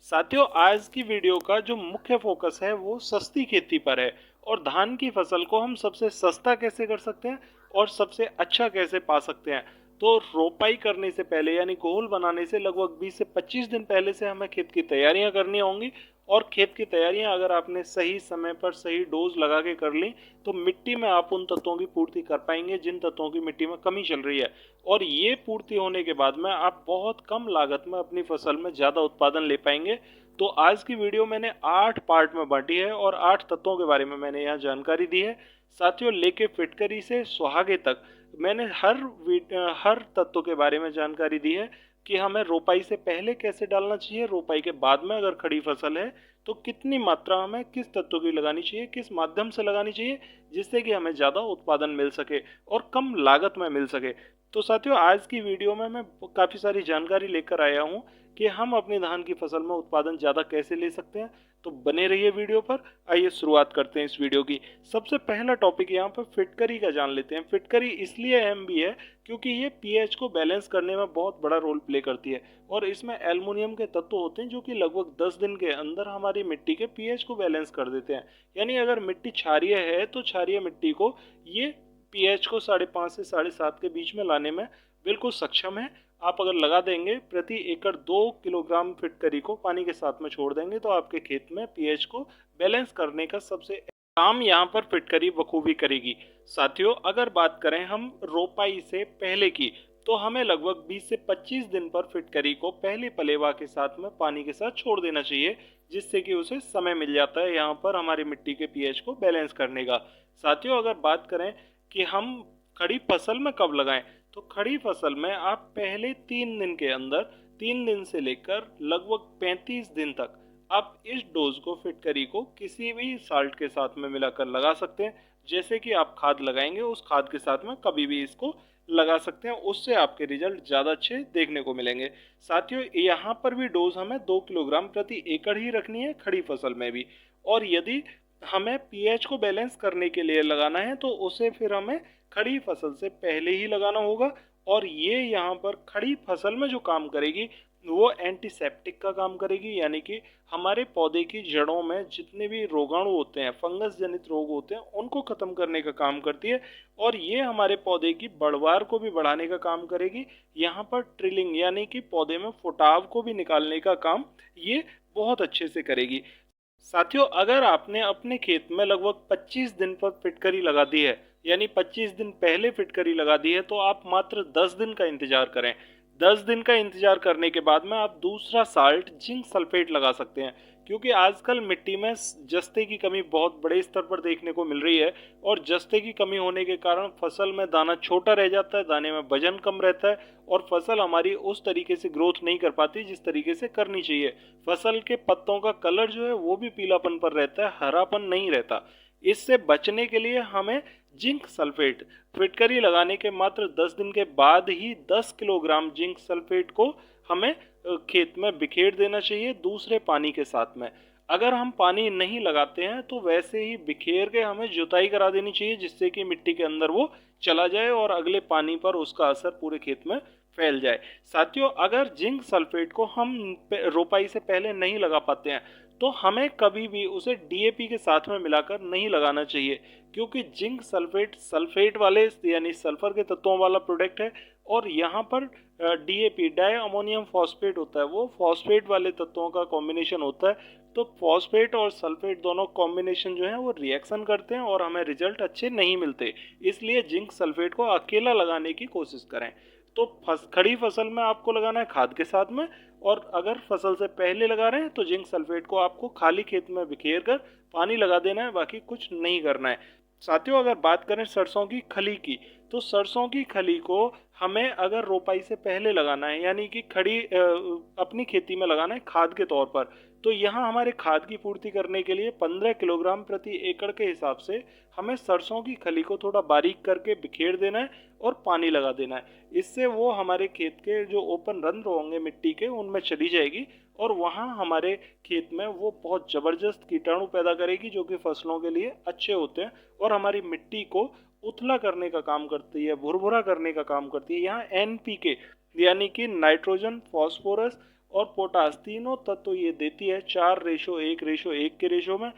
साथियों, आज की वीडियो का जो मुख्य फोकस है वो सस्ती खेती पर है और धान की फसल को हम सबसे सस्ता कैसे कर सकते हैं और सबसे अच्छा कैसे पा सकते हैं। तो रोपाई करने से पहले यानी घोल बनाने से लगभग 20 से 25 दिन पहले से हमें खेत की तैयारियां करनी होंगी। और खेत की तैयारियां अगर आपने सही समय पर सही डोज लगा के कर ली तो मिट्टी में आप उन तत्वों की पूर्ति कर पाएंगे जिन तत्वों की मिट्टी में कमी चल रही है। और ये पूर्ति होने के बाद में आप बहुत कम लागत में अपनी फसल में ज़्यादा उत्पादन ले पाएंगे। तो आज की वीडियो मैंने 8 पार्ट में बांटी है और 8 तत्वों के बारे में मैंने यहाँ जानकारी दी है। साथियों, लेके फिटकरी से सुहागे तक मैंने हर तत्व के बारे में जानकारी दी है कि हमें रोपाई से पहले कैसे डालना चाहिए, रोपाई के बाद में अगर खड़ी फसल है तो कितनी मात्रा हमें किस तत्व की लगानी चाहिए, किस माध्यम से लगानी चाहिए, जिससे कि हमें ज़्यादा उत्पादन मिल सके और कम लागत में मिल सके। तो साथियों, आज की वीडियो में मैं काफ़ी सारी जानकारी लेकर आया हूँ कि हम अपनी धान की फसल में उत्पादन ज़्यादा कैसे ले सकते हैं। तो बने रहिए वीडियो पर। आइए शुरुआत करते हैं इस वीडियो की। सबसे पहला टॉपिक यहाँ पर फिटकरी का जान लेते हैं। फिटकरी इसलिए अहम भी है क्योंकि ये पीएच को बैलेंस करने में बहुत बड़ा रोल प्ले करती है और इसमें एल्युमिनियम के तत्व होते हैं जो कि लगभग 10 दिन के अंदर हमारी मिट्टी के पीएच को बैलेंस कर देते हैं। यानी अगर मिट्टी क्षारीय है तो क्षारीय मिट्टी को ये पीएच को 5.5 से 7.5 के बीच में लाने में बिल्कुल सक्षम है। आप अगर लगा देंगे प्रति एकड़ 2 किलोग्राम फिटकरी को पानी के साथ में छोड़ देंगे तो आपके खेत में पीएच को बैलेंस करने का सबसे काम यहाँ पर फिटकरी बखूबी करेगी। साथियों, अगर बात करें हम रोपाई से पहले की तो हमें लगभग 20 से 25 दिन पर फिटकरी को पहले पलेवा के साथ में पानी के साथ छोड़ देना चाहिए, जिससे कि उसे समय मिल जाता है यहाँ पर हमारी मिट्टी के पीएच को बैलेंस करने का। साथियों, अगर बात करें कि हम खड़ी फसल में कब लगाएं तो खड़ी फसल में आप पहले 3 दिन के अंदर 3 दिन से लेकर लगभग 35 दिन तक आप इस डोज को फिटकरी को किसी भी साल्ट के साथ में मिलाकर लगा सकते हैं। जैसे कि आप खाद लगाएंगे उस खाद के साथ में कभी भी इसको लगा सकते हैं, उससे आपके रिजल्ट ज़्यादा अच्छे देखने को मिलेंगे। साथियों, यहाँ पर भी डोज हमें 2 किलोग्राम प्रति एकड़ ही रखनी है खड़ी फसल में भी। और यदि हमें पीएच को बैलेंस करने के लिए लगाना है तो उसे फिर हमें खड़ी फसल से पहले ही लगाना होगा। और ये यहाँ पर खड़ी फसल में जो काम करेगी वो एंटीसेप्टिक का काम करेगी, यानी कि हमारे पौधे की जड़ों में जितने भी रोगाणु होते हैं, फंगस जनित रोग होते हैं, उनको खत्म करने का काम करती है। और ये हमारे पौधे की बढ़वार को भी बढ़ाने का काम करेगी। यहाँ पर ट्रिलिंग यानी कि पौधे में फुटाव को भी निकालने का काम ये बहुत अच्छे से करेगी। साथियों, अगर आपने अपने खेत में लगभग 25 दिन पर फिटकरी लगा दी है, यानी 25 दिन पहले फिटकरी लगा दी है, तो आप मात्र 10 दिन का इंतजार करें। 10 दिन का इंतजार करने के बाद में आप दूसरा साल्ट जिंक सल्फेट लगा सकते हैं, क्योंकि आजकल मिट्टी में जस्ते की कमी बहुत बड़े स्तर पर देखने को मिल रही है। और जस्ते की कमी होने के कारण फसल में दाना छोटा रह जाता है, दाने में वजन कम रहता है और फसल हमारी उस तरीके से ग्रोथ नहीं कर पाती जिस तरीके से करनी चाहिए। फसल के पत्तों का कलर जो है वो भी पीलापन पर रहता है, हरापन नहीं रहता। इससे बचने के लिए हमें जिंक सल्फेट फिटकरी लगाने के मात्र 10 दिन के बाद ही 10 किलोग्राम जिंक सल्फेट को हमें खेत में बिखेर देना चाहिए दूसरे पानी के साथ में। अगर हम पानी नहीं लगाते हैं तो वैसे ही बिखेर के हमें जुताई करा देनी चाहिए, जिससे कि मिट्टी के अंदर वो चला जाए और अगले पानी पर उसका असर पूरे खेत में फैल जाए। साथियों, अगर जिंक सल्फेट को हम रोपाई से पहले नहीं लगा पाते हैं तो हमें कभी भी उसे डीएपी के साथ में मिलाकर नहीं लगाना चाहिए, क्योंकि जिंक सल्फेट सल्फेट वाले यानी सल्फर के तत्वों वाला प्रोडक्ट है। और यहाँ पर डीएपी डाई अमोनियम फॉस्फेट होता है, वो फॉस्फेट वाले तत्वों का कॉम्बिनेशन होता है। तो फॉस्फेट और सल्फेट दोनों कॉम्बिनेशन जो है वो रिएक्शन करते हैं और हमें रिजल्ट अच्छे नहीं मिलते। इसलिए जिंक सल्फेट को अकेला लगाने की कोशिश करें। तो खड़ी फसल में आपको लगाना है खाद के साथ में, और अगर फसल से पहले लगा रहे हैं तो जिंक सल्फेट को आपको खाली खेत में बिखेर कर पानी लगा देना है, बाकी कुछ नहीं करना है। साथियों, अगर बात करें सरसों की खली की तो सरसों की खली को हमें अगर रोपाई से पहले लगाना है, यानी कि खड़ी अपनी खेती में लगाना है खाद के तौर पर, तो यहाँ हमारे खाद की पूर्ति करने के लिए 15 किलोग्राम प्रति एकड़ के हिसाब से हमें सरसों की खली को थोड़ा बारीक करके बिखेर देना है और पानी लगा देना है। इससे वो हमारे खेत के जो ओपन रंध्र होंगे मिट्टी के उनमें चली जाएगी और वहाँ हमारे खेत में वो बहुत ज़बरदस्त कीटाणु पैदा करेगी जो कि फसलों के लिए अच्छे होते हैं और हमारी मिट्टी को उथला करने का काम करती है, भुरभुरा करने का काम करती है। यहाँ एनपीके यानी कि नाइट्रोजन, फॉस्फोरस और पोटास, तीनों तत्व ये देती है 4:1:1 के रेशो में।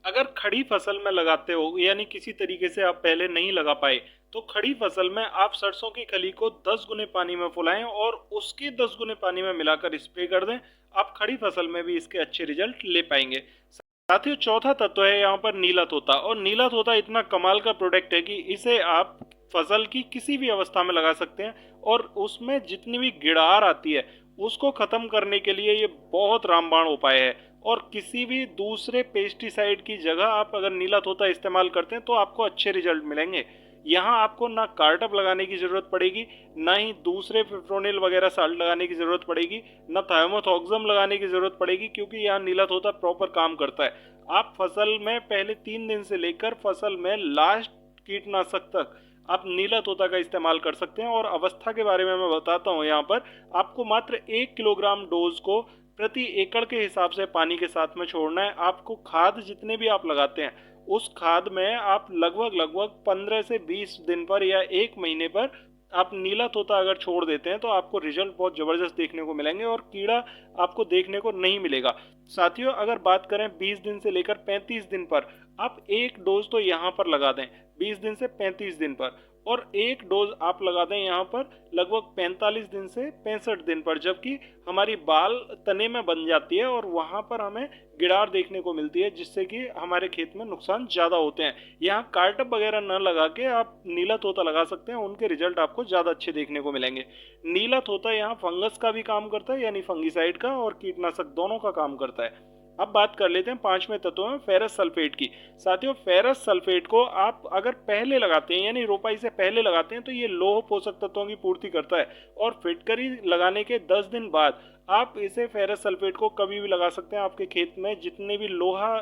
अगर खड़ी फसल में लगाते हो, यानी किसी तरीके से आप पहले नहीं लगा पाए, तो खड़ी फसल में आप सरसों की खली को 10 गुने पानी में फुलाएं और उसके 10 गुने पानी में मिलाकर स्प्रे कर दें। आप खड़ी फसल में भी इसके अच्छे रिजल्ट ले पाएंगे। साथियों, चौथा तत्व है यहाँ पर नीला तोता। और नीला तोता इतना कमाल का प्रोडक्ट है कि इसे आप फसल की किसी भी अवस्था में लगा सकते हैं, और उसमें जितनी भी गिड़ार आती है उसको खत्म करने के लिए ये बहुत रामबाण उपाय है। और किसी भी दूसरे पेस्टिसाइड की जगह आप अगर नीला तोता इस्तेमाल करते हैं तो आपको अच्छे रिजल्ट मिलेंगे। यहाँ आपको ना कार्टअप लगाने की जरूरत पड़ेगी, ना ही दूसरे फिप्रोनिल वगैरह साल्ट लगाने की जरूरत पड़ेगी, ना थायोमोथॉक्सम लगाने की जरूरत पड़ेगी, क्योंकि यहाँ नीला तोता प्रॉपर काम करता है। आप फसल में पहले 3 दिन से लेकर फसल में लास्ट कीटनाशक तक आप नीला तोता का इस्तेमाल कर सकते हैं। और अवस्था के बारे में मैं बताता हूँ। यहाँ पर आपको मात्र 1 किलोग्राम डोज को प्रति एकड़ के हिसाब से पानी के साथ में छोड़ना है। आपको खाद जितने भी आप लगाते हैं उस खाद में आप लगभग 15 से 20 दिन पर या 1 महीने पर आप नीला तोता अगर छोड़ देते हैं तो आपको रिजल्ट बहुत जबरदस्त देखने को मिलेंगे और कीड़ा आपको देखने को नहीं मिलेगा। साथियों, अगर बात करें 20 दिन से लेकर 35 दिन पर, आप एक डोज तो यहाँ पर लगा दें 20 दिन से 35 दिन पर, और एक डोज आप लगा दें यहाँ पर लगभग 45 दिन से 65 दिन पर, जबकि हमारी बाल तने में बन जाती है और वहां पर हमें गिड़ार देखने को मिलती है, जिससे कि हमारे खेत में नुकसान ज्यादा होते हैं। यहाँ कार्टअप वगैरह न लगा के आप नीला तोता लगा सकते हैं, उनके रिजल्ट आपको ज्यादा अच्छे देखने को मिलेंगे। नीला तोता यहाँ फंगस का भी काम करता है, यानी फंगिसाइड का और कीटनाशक दोनों का काम करता है। अब बात कर लेते हैं पांचवें तत्व में फेरस सल्फेट की। साथियों, फेरस सल्फेट को आप अगर पहले लगाते हैं, यानी रोपाई से पहले लगाते हैं, तो ये लौह पोषक तत्वों की पूर्ति करता है। और फिटकरी लगाने के 10 दिन बाद आप इसे फेरस सल्फेट को कभी भी लगा सकते हैं। आपके खेत में जितने भी लोहा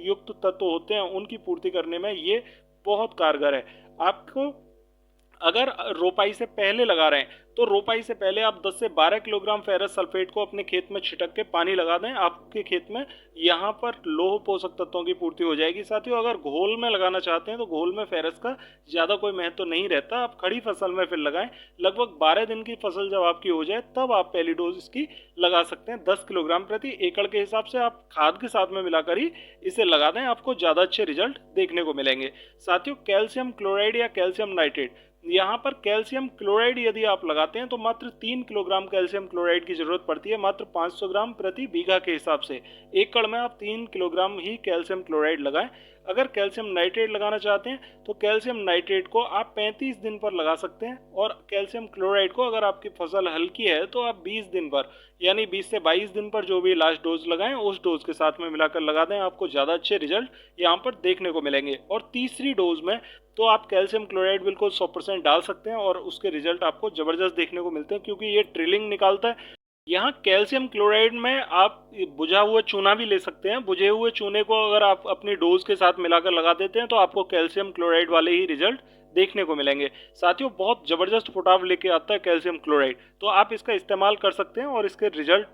युक्त तत्व होते हैं उनकी पूर्ति करने में ये बहुत कारगर है। आपको अगर रोपाई से पहले लगा रहे हैं तो रोपाई से पहले आप 10 से 12 किलोग्राम फेरस सल्फेट को अपने खेत में छिटक के पानी लगा दें। आपके खेत में यहाँ पर लौह पोषक तत्वों की पूर्ति हो जाएगी। साथियों, अगर घोल में लगाना चाहते हैं तो घोल में फेरस का ज़्यादा कोई महत्व नहीं रहता। आप खड़ी फसल में फिर लगाएं। लगभग 12 दिन की फसल जब आपकी हो जाए तब आप पहली डोज इसकी लगा सकते हैं। 10 किलोग्राम प्रति एकड़ के हिसाब से आप खाद के साथ में मिलाकर ही इसे लगा दें, आपको ज़्यादा अच्छे रिजल्ट देखने को मिलेंगे। साथियों, कैल्शियम क्लोराइड या कैल्शियम नाइट्रेट, यहाँ पर कैल्शियम क्लोराइड यदि आप लगाते हैं तो मात्र 3 किलोग्राम कैल्शियम क्लोराइड की जरूरत पड़ती है, मात्र 500 ग्राम प्रति बीघा के हिसाब से। एकड़ में आप 3 किलोग्राम ही कैल्शियम क्लोराइड लगाएं। अगर कैल्शियम नाइट्रेट लगाना चाहते हैं तो कैल्शियम नाइट्रेट को आप 35 दिन पर लगा सकते हैं, और कैल्शियम क्लोराइड को अगर आपकी फसल हल्की है तो आप 20 दिन पर, यानी 20 से 22 दिन पर जो भी लास्ट डोज लगाएं उस डोज के साथ में मिलाकर लगा दें। आपको ज़्यादा अच्छे रिजल्ट यहाँ पर देखने को मिलेंगे। और तीसरी डोज में तो आप कैल्शियम क्लोराइड बिल्कुल 100% डाल सकते हैं और उसके रिजल्ट आपको ज़बरदस्त देखने को मिलते हैं, क्योंकि ये ट्रिलिंग निकालता है। यहाँ कैल्शियम क्लोराइड में आप बुझा हुआ चूना भी ले सकते हैं। बुझे हुए चूने को अगर आप अपनी डोज के साथ मिलाकर लगा देते हैं तो आपको कैल्शियम क्लोराइड वाले ही रिजल्ट देखने को मिलेंगे। साथियों, बहुत ज़बरदस्त फुटाव लेके आता है कैल्शियम क्लोराइड, तो आप इसका इस्तेमाल कर सकते हैं और इसके रिजल्ट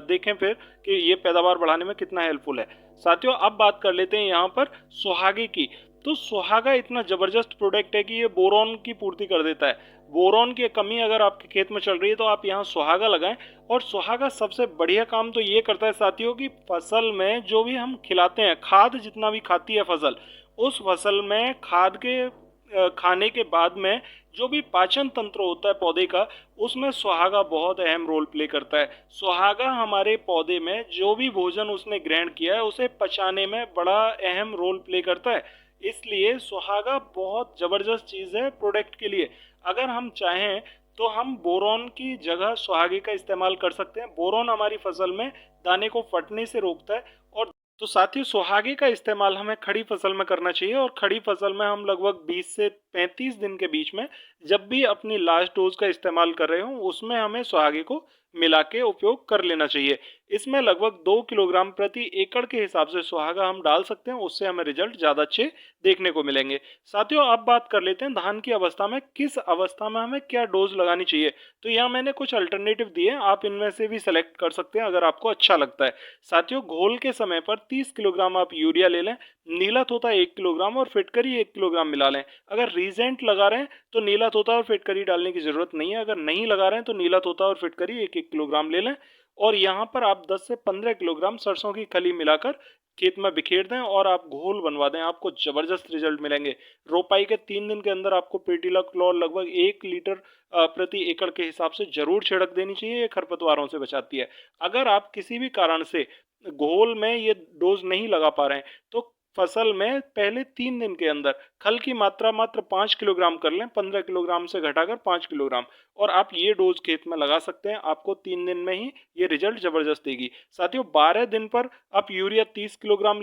देखें फिर कि ये पैदावार बढ़ाने में कितना हेल्पफुल है। साथियों, अब बात कर लेते हैं यहाँ पर सुहागे की। तो सुहागा इतना ज़बरदस्त प्रोडक्ट है कि ये बोरॉन की पूर्ति कर देता है। बोरॉन की कमी अगर आपके खेत में चल रही है तो आप यहाँ सुहागा लगाएं। और सुहागा सबसे बढ़िया काम तो ये करता है साथियों कि फसल में जो भी हम खिलाते हैं, खाद जितना भी खाती है फसल, उस फसल में खाद के खाने के बाद में जो भी पाचन तंत्र होता है पौधे का, उसमें सुहागा बहुत अहम रोल प्ले करता है। सुहागा हमारे पौधे में जो भी भोजन उसने ग्रहण किया है उसे पचाने में बड़ा अहम रोल प्ले करता है। इसलिए सुहागा बहुत ज़बरदस्त चीज़ है प्रोडक्ट के लिए। अगर हम चाहें तो हम बोरॉन की जगह सुहागे का इस्तेमाल कर सकते हैं। बोरॉन हमारी फसल में दाने को फटने से रोकता है। और तो साथियों, सुहागे का इस्तेमाल हमें खड़ी फसल में करना चाहिए। और खड़ी फसल में हम लगभग 20 से 35 दिन के बीच में जब भी अपनी लास्ट डोज का इस्तेमाल कर रहे हो उसमें हमें सुहागे को मिला के उपयोग कर लेना चाहिए। इसमें लगभग 2 किलोग्राम प्रति एकड़ के हिसाब से सुहागा हम डाल सकते हैं, उससे हमें रिजल्ट ज़्यादा अच्छे देखने को मिलेंगे। साथियों, अब बात कर लेते हैं धान की अवस्था में किस अवस्था में हमें क्या डोज लगानी चाहिए। तो यहाँ मैंने कुछ अल्टरनेटिव दिए, आप इनमें से भी सेलेक्ट कर सकते हैं अगर आपको अच्छा लगता है। साथियों, घोल के समय पर 30 किलोग्राम आप यूरिया ले लें, नीला तोता 1 किलोग्राम और फिटकरी 1 किलोग्राम मिला लें। अगर रीजेंट लगा रहे हैं तो नीला तोता और फिटकरी डालने की जरूरत नहीं है। अगर नहीं लगा रहे हैं तो नीला तोता और फिटकरी 1-1 किलोग्राम ले लें। और यहाँ पर आप 10 से 15 किलोग्राम सरसों की खली मिलाकर खेत में बिखेर दें और आप घोल बनवा दें, आपको जबरदस्त रिजल्ट मिलेंगे। रोपाई के 3 दिन के अंदर आपको पेटीला क्लोर लगभग 1 लीटर प्रति एकड़ के हिसाब से जरूर छिड़क देनी चाहिए, ये खरपतवारों से बचाती है। अगर आप किसी भी कारण से घोल में ये डोज नहीं लगा पा रहे हैं तो फसल में पहले 3 दिन के अंदर खल की मात्रा मात्र 5 किलोग्राम कर लें, 15 किलोग्राम से घटाकर 5 किलोग्राम, और आप ये डोज खेत में लगा सकते हैं। आपको 3 दिन में ही ये रिजल्ट जबरदस्त देगी। साथियों, 12 दिन पर आप यूरिया 30 किलोग्राम